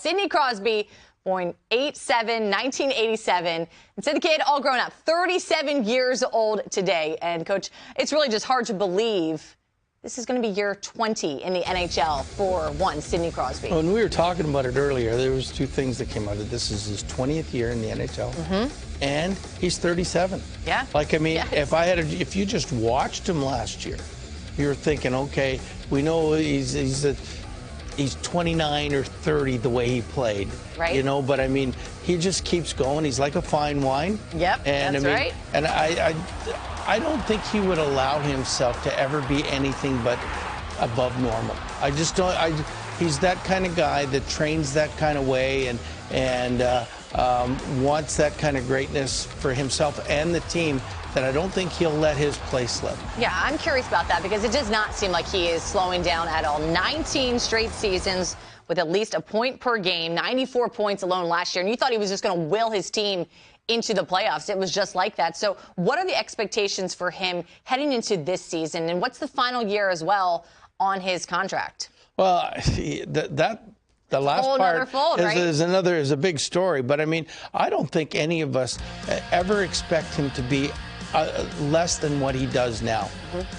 Sidney Crosby, born 8/7, 1987. And so the kid, all grown up, 37 years old today. And, Coach, it's really just hard to believe this is going to be year 20 in the NHL for one, Sidney Crosby. When we were talking about it earlier, there was two things that came out of it. This is his 20th year in the NHL, and he's 37. Yeah. Like, I mean, Yes. if you just watched him last year, you were thinking, okay, we know he's 29 or 30 the way he played, right? You know, but I mean, he just keeps going. He's like a fine wine. Yep, and that's I mean, right. And I don't think he would allow himself to ever be anything but above normal. I just don't. He's that kind of guy that trains that kind of way and wants that kind of greatness for himself and the team, that I don't think he'll let his play slip. Yeah, I'm curious about that because it does not seem like he is slowing down at all. 19 straight seasons with at least a point per game, 94 points alone last year. And you thought he was just going to will his team into the playoffs. It was just like that. So what are the expectations for him heading into this season? And what's the final year as well on his contract? Well, the last part is a big story. But, I mean, I don't think any of us ever expect him to be less than what he does now.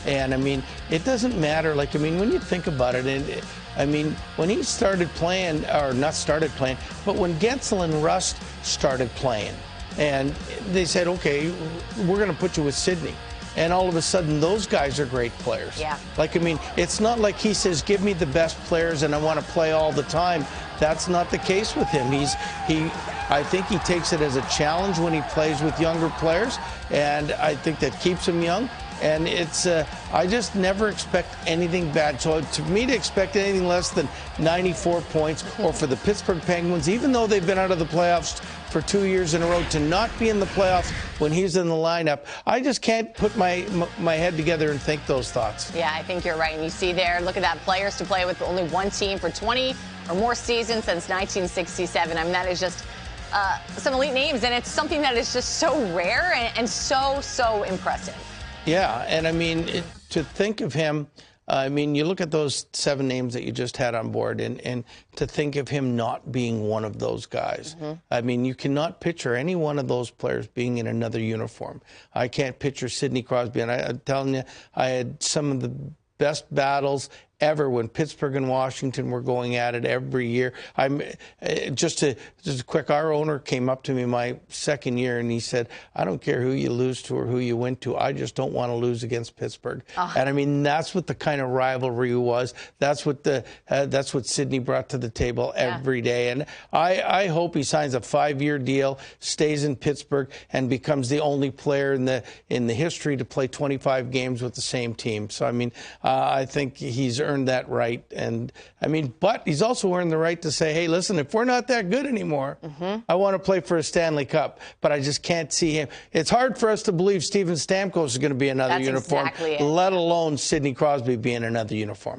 And, I mean, it doesn't matter. Like, I mean, when you think about it, and I mean, when he started playing, or not started playing, but when Gensel and Rust started playing, and they said, okay, we're going to put you with Sidney. And all of a sudden, those guys are great players. Yeah. Like, I mean, it's not like he says, give me the best players and I want to play all the time. That's not the case with him. I think he takes it as a challenge when he plays with younger players, and I think that keeps him young. And I just never expect anything bad. So to me, to expect anything less than 94 points, or for the Pittsburgh Penguins, even though they've been out of the playoffs for 2 years in a row, to not be in the playoffs when he's in the lineup, I just can't put my head together and think those thoughts. Yeah, I think you're right. And you see there, look at that, players to play with only one team for 20 or more seasons since 1967. I mean, that is just some elite names, and it's something that is just so rare and so impressive. Yeah, and I mean, to think of him, I mean, you look at those 7 names that you just had on board, and to think of him not being one of those guys. I mean, you cannot picture any one of those players being in another uniform. I can't picture Sidney Crosby, and I'm telling you, I had some of the best battles ever when Pittsburgh and Washington were going at it every year. Just quick, our owner came up to me my second year and he said, I don't care who you lose to or who you win to, I just don't want to lose against Pittsburgh. And I mean, that's what the kind of rivalry was. That's what Sidney brought to the table every day. And I hope he signs a 5-year deal, stays in Pittsburgh, and becomes the only player in the history to play 25 games with the same team. So I mean, I think he's earned that right. And I mean, but he's also earned the right to say, hey, listen, if we're not that good anymore, I want to play for a Stanley Cup. But I just can't see him. It's hard for us to believe Steven Stamkos is going to be another uniform, let alone Sidney Crosby being another uniform.